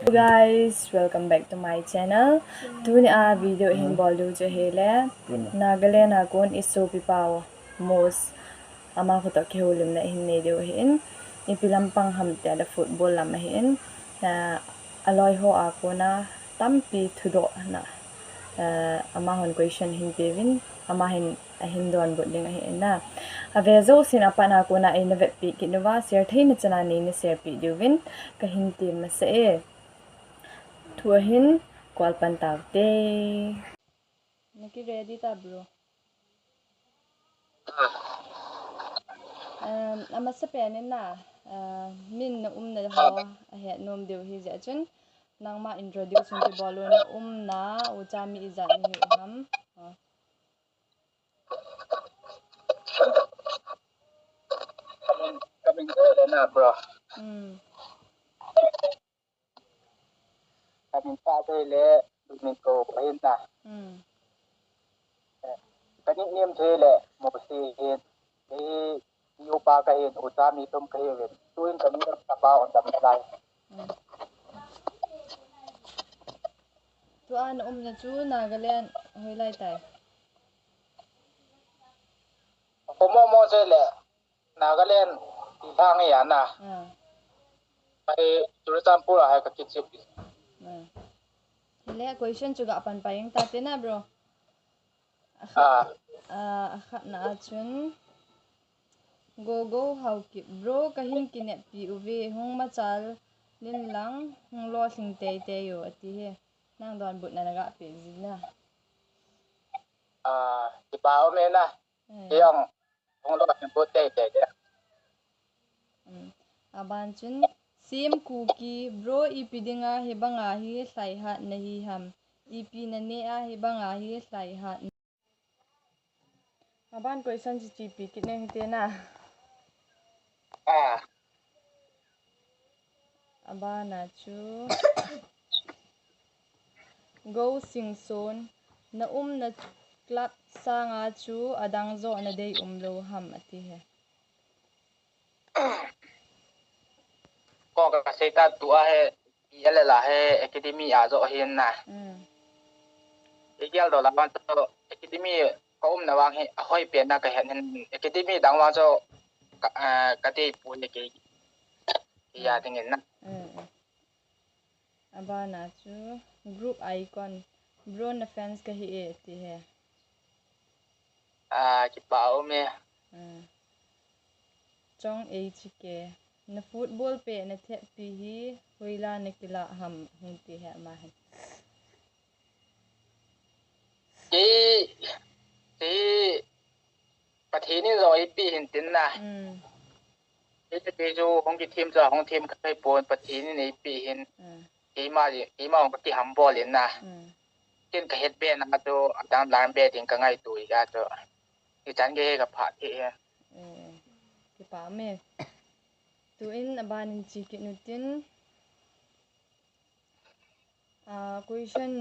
Guys, welcome back to my channel. Tuni a video hin bolu jo hele nagaland akon iso pipaw mose ama ko to kehulim na hin ne do hin ipilampang hamte da football lama hin loiteho ako na tampi thudo na ama hon question hin tevin ama hin don bodling hin na avezo sin apa na ko na invet pi kinwa share thein chana ni share pi duvin ka hin tim se Tuahin kwal pantawte. Naki ready ta bro. Ama sa penin na min na na ho ahet nom deu hi ja chun nang ma introduce yung bolo na na uchami izat ni ham. Coming good na bro. Coming father le Domingo pahin na. Kani niem the le mo si hin ni upa ka hin utami tum ka hin tuin kami sa ba on dam lai. Tuan na chu nagaland hoy lai tai. Mo se le nagaland ibang yan na. Ay Turasampura ay kakitsip. Hele question juga pan payeng tate na bro. Akhat na achun go how kip bro kahin kinep pi uvi hong machal lin lang hong lo sing te yo ati he nang don but na naga pi zina Ibao me na yang hong lo sing but te aban chun sim cookie bro ipidinga hebanga hi sai hat nahi ham ipi na ne a hebanga hi sai hat aban question chi pi kitne hite na abana chu go sing son na na club sanga chu adang zo na dei lo ham ati he ko ka se ta tua he yele la he academy a zo hin na igel do la ban to academy ko na wang he hoi pe na ka hen academy dang wa zo ka ti pu ne ke ya ding na abana chu group icon bro na fans ka hi e ti he ki pao me chong ahije na football pe na the pi hi hoila na kila ham hun ti he ma he ki pathi ni rồi pi hin tin na cái jo hong ki team cho hong team kai pon pathi ni nei pi hin ki ma hong ki ham ball in na kin ka het be na to dang lam be ting ka ngai tu ga to ki chan ge ka pha thi he ki pa me tu in aban chi ki nutin question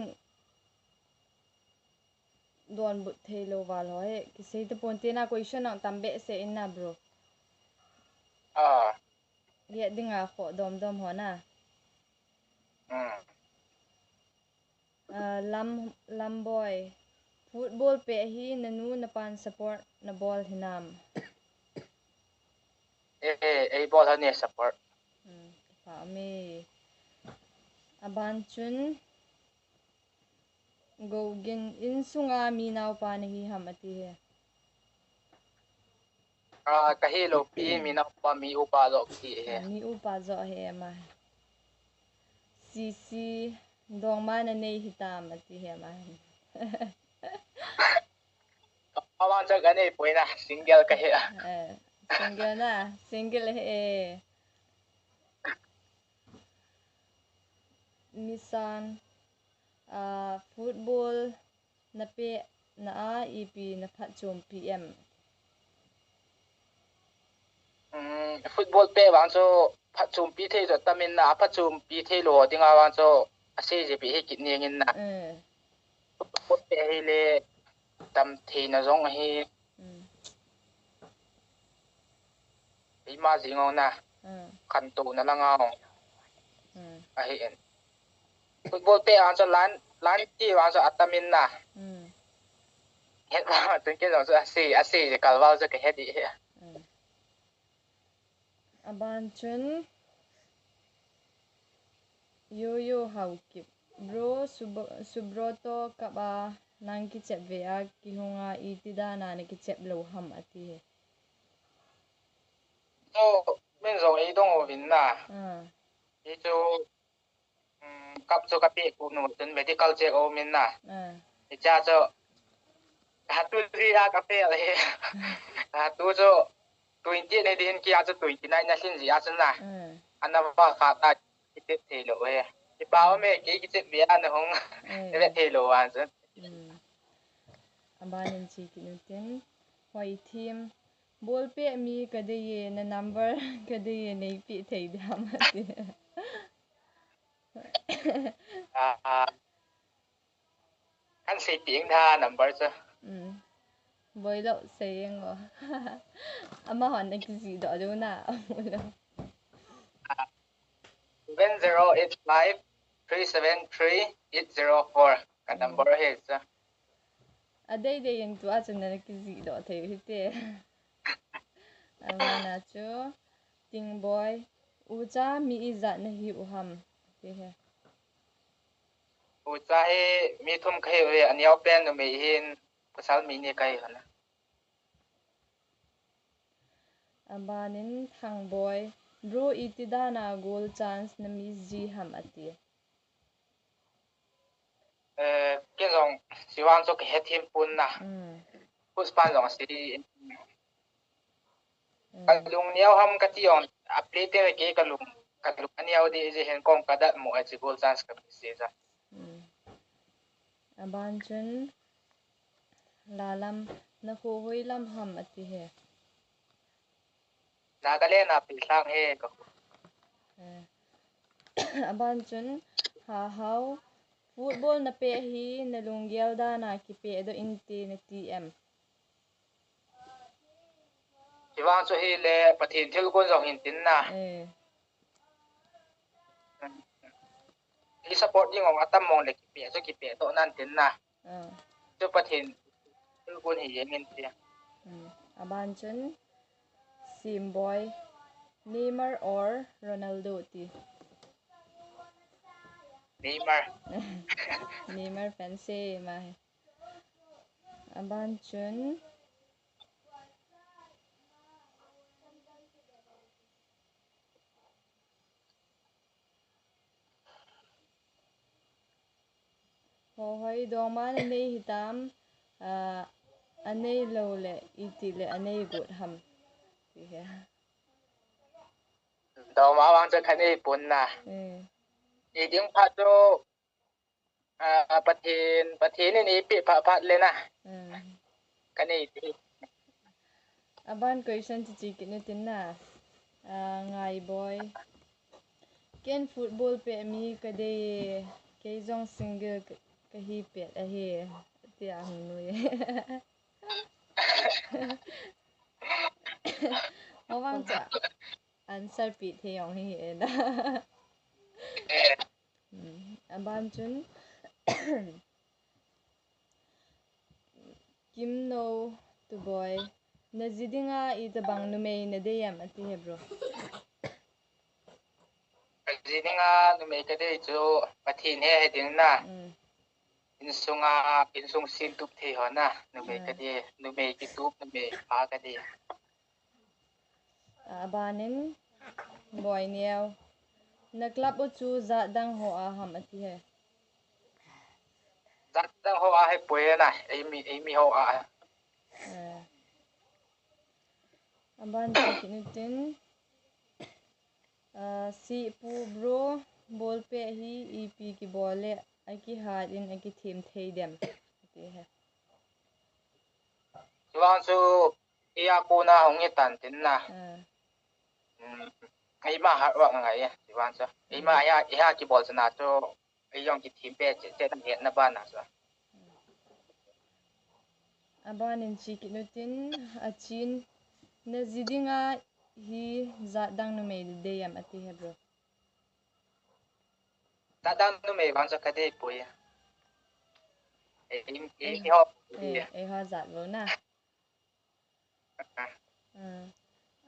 don but thelo wal hoy ki sei te ponte na question ang tambe se in na bro ye dinga kho dom ho na lam boy football pe hi nanu na pan support na ball hinam ball ha ne support pa me aban chun go gin in sunga mi naw pa na hi ham ati he ka he lo pi mi na pa mi u pa lo ki he mi u pa zo he ma si dong ma na nei hitam ati he ma awan cha gane poina single ka he single he misan football na pe na ep na phat chom pm football pe wang so phat chum pi the zo tamin na phat chum pi the lo dinga wang so ase je bi he kit ne ngin na football pe he le tam the na zong he ima jingong na kan tu na langao a he football pe ang so lan ti ang so atamin na het ba tun ke so ase je kalwal so ke hedi aban chun yo hau kip bro subroto kaba nang ki chep ve a ki hunga itida na ne ki chep lo ham ati he so men zo ei dong win na e cho kap cho kapi ku no tun medical check o min na e cha cho hatu ri a kape le hatu cho 20 ne din ki a cho 29 na sin ji a chen na anaba kha ta ki te lo we ti ba me ki chep ve a na hong ne te lo an chen abanin chi kinutin hoi team bol pe mi kadaye na number kadaye nei pi thei dam ati kan sei tiếng tha number cho boy lo saying o ama hon na kisi do do na 7085 373 804 ka number he cha adai de yang tu achen na kisi do thei hite ama na chu ting boy ucha mi izat na hi uham te he u cha he mi thum khai we aniao pen no me hin pasal mi ne kai hana abanin thang boy bro itidana goal chance na mi ji ham ati ke jong siwan so ke he thim pun na puspan jong si kalung niao ham ka ti on update ke kalung aniao de je hen kong ka da mo a chi goal chance ka se ja aban chun lalam na ko hoi lam ham ati he nagaland na pi sang he ko aban chun ha hau football na pe hi na lungyal da na ki pe do inte na tm siwan so he le pathin thil kon jong hin tin na li support ding ong atam mong le ki pe to nan tin na cho pathin thil kon hi yemin ti aban chun sim boy Neymar or Ronaldo ti Neymar fan se ma aban chun hoi doma na nei hitam anei lo le iti le anei gut ham ti he do ma wang cha khani pun na e ding pha cho pathin ni pi pha le na kani ti aban question chi kini tin na ngai boy ken football pe mi kade ke jong single ka hi pe a he ti a hung nu ye mawang cha answer pi the yong hi na aban chun kim no to boy na zidinga I tabang no me na de yam ati he bro zidinga no me ka de chu pathin he ding na insung sin tup the ho na no me ka de no me ki tup no me pa ka de abanin boy niaw na club o chu za dang ho a ham ati he za dang ho a he poe na ei mi ho a aban chikinutin si pu bro bol pe hi ep ki bole aki hat in aki thim thei dem ati he chuan chu ia ko na hong e tan tin na ai ma har wa ngai chuan chu ai ma ya ki bol na chu ai yong ki thim pe che tam he na ba na chu abanin chikinutin achin na zidinga hi za dang no me de yam ati he bro Dadang no may bang sa kade po ya. Ihop. Ihop zat lo na.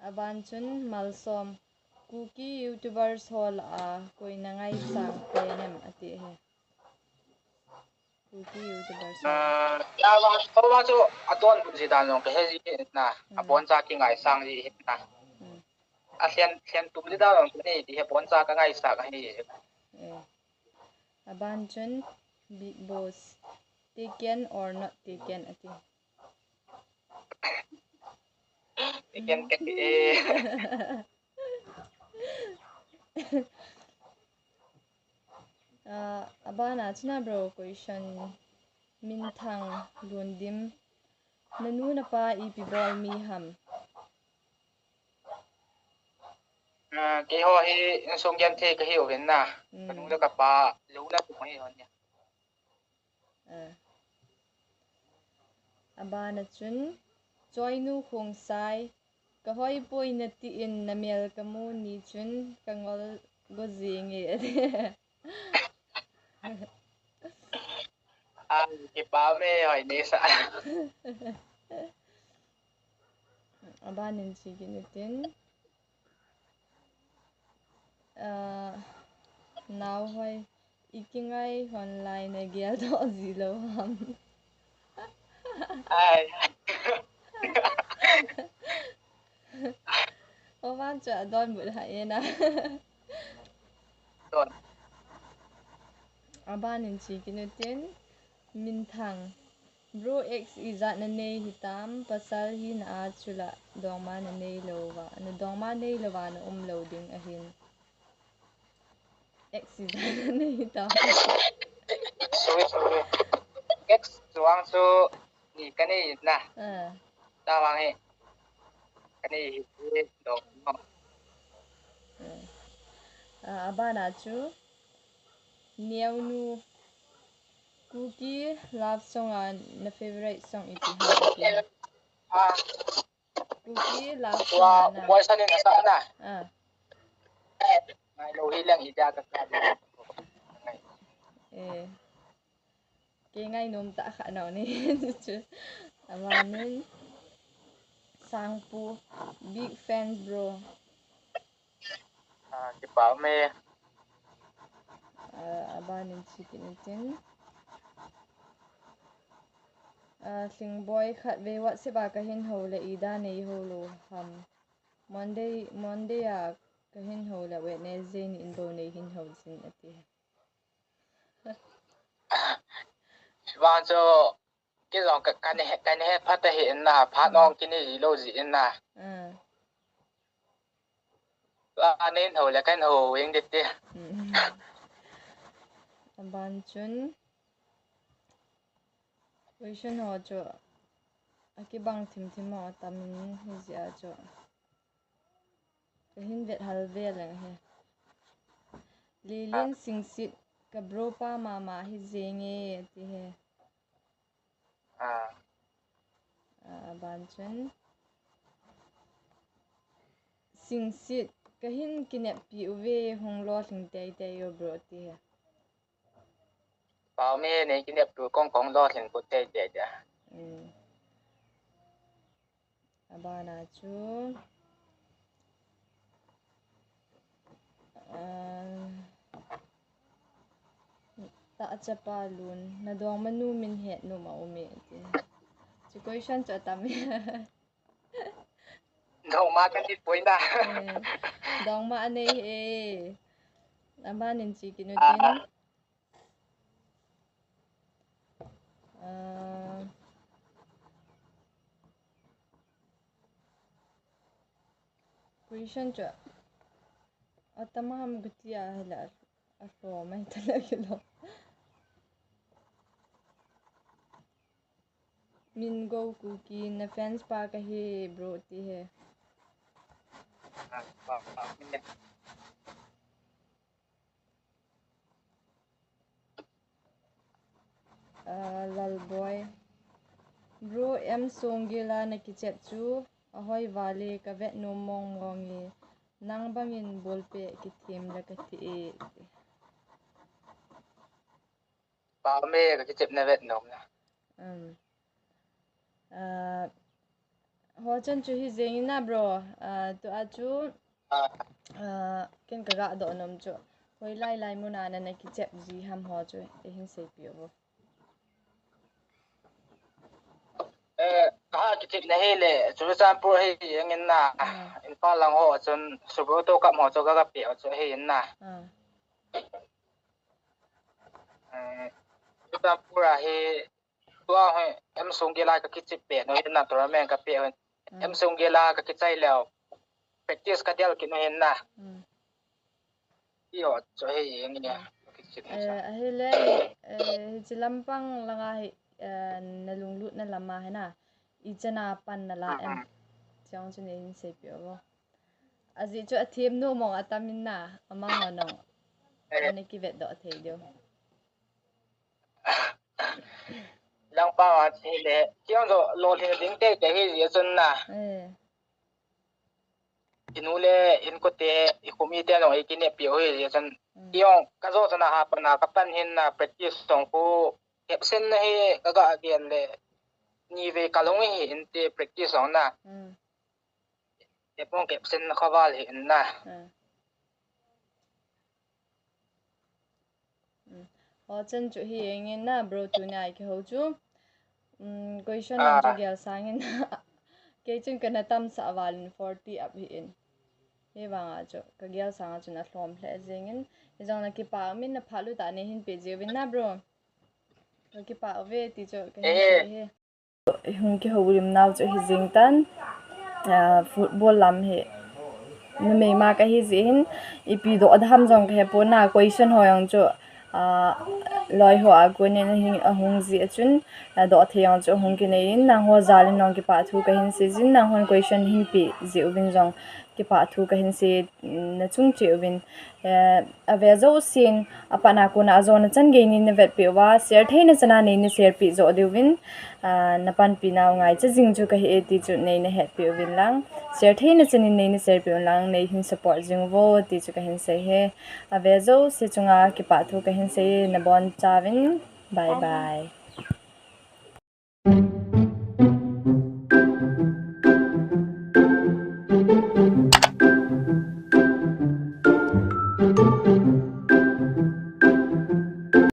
Aban chun malsom cookie YouTubers hol koi nangai sang penem ati he. Cookie YouTubers hol. Ya bang so aton si dan long ke he na. Abon sa ki ngai sang ji na. Sian tum di da long ni di he bon sa ka ngai sa ka hi. Aban chun Big Boss taken or not taken ati. Taken ke abana china bro question minthang lundim nanu na pa ipibol mi ham ke ho hi song gen the ke hi o na nu da ka pa lu na tu mai ho nya abana chun joinu khong sai ka hoi poi na ti in na mel kamu ni chun kangol go zingi ke pa me hoi ni sa abanin chiginutin now hoi ikingai online gyal do zilo ham ai oban cha don bul haena don abanin chiginutin minthang bro x izat na nei hitam pasal hi na chula dongma na nei lowa na dongma nei lowa na loading ahin x izat na nei hitam x suang so ni kani na ta wang he kani dong abana chu niaunu cookie love song na favorite song ipi cookie love song na boy sa ni sa na ngai lo hi lang ida ka ka ke ngai nom ta kha no ni chu amanin sangpu big fans bro ke pa me abanin chikinutin singboy khat ve whatsapp ka hin ho la ida nei ho lo ham monday ka hin ho la wednesday ni indo nei hin ho sin ati wang so ke long ka kan he phat ta he na phat nong kini lo ji na nên hồi là cái hồ yên đi đi ban chun question ho cho aki bang thim thim mo tamin hi ja cho ka hin vet hal ve la he lilin singsit ka bro pa mama hi zenge ti he ban chun singsit ka hin kinep pi uve hong lo thing tai tai yo bro ti he bảo mẹ này cái đẹp tụi con lo thành của tây để abana chu ta chapa lun na dong manu min het no ma ome ti chi question cha tam đâu mà cái gì quên ta dong ma nei e abanin chi kinutin question cha atama ham gutia hala afro mai talagilo min go cookie na fans pa ka he bro ti he lal boy bro em songela na kichet chu ahoi wale ka vet no mong ngongi nang bangin bolpe ki thim la ka ti pa me ka chip na vet nom na ho chen chu hi zeng na bro to a chu ken ka ga do nom chu hoi lai lai mu na na ki chep ji ham ho chu e hin se pi bo ka ki chip na hele chu san pur he yengin na in pa lang ho chun subo to ka mo cho ka pi cho he yin na ta pura he tua he em sung ge la ka ki chip pe no na to men ka pe em sung ge la ka ki chai leo practice ka del ki no hin na yo cho he yeng ni hele hi lampang langa hi na lunglut na lama he na I chana pan na la em chang chu ne hin se pi bo azi chu athem no mong atamin na ama ngonong ani ki vet do the dio lang pa wa hele chiang zo lo le ding te ke hi ye chun na inule in ko te I khumi te no I kine pi ho ye chun yong ka zo chana ha pa na ka pan hin na practice song ko caption na he ka ga again le ni ve ka long hi in te practice song na e pong caption na khawal hi na ho chen chu hi engin na bro tu na ki ho chu question nam chu gyal sangin ke chun kana tam sa walin 40 up hi in he wanga chu ka gyal sanga chu na hlom hle zengin ejong na ki pa min na phalu ta ne hin pe je win na bro ki pa ve ti chu ka hin he hun ki holim naw chu hi jingtan football lam he me ma ka hi zin ipi do adham jong ka he pona question hoyang chu loiteho agun in hing ahung zi achun do theyang chu hung ki nein nang ho zalin nong ki pa thu ka hin se jin nang hon question hin pi zi ubin jong ki pa thu ka hin se na chung che ubin ave zo sin apana ko na zo na chan ge ni ne vet pe wa share thei na chana nei ni share pi zo dewin na pan pi naw ngai cha jing chu ka he ti chu nei na het pi ubin lang share thei na chani nei ni share pi lang nei hin support jing vo ti chu ka hin se he ave zo se chunga ki pa thu ka hin se na bon chawin bye bye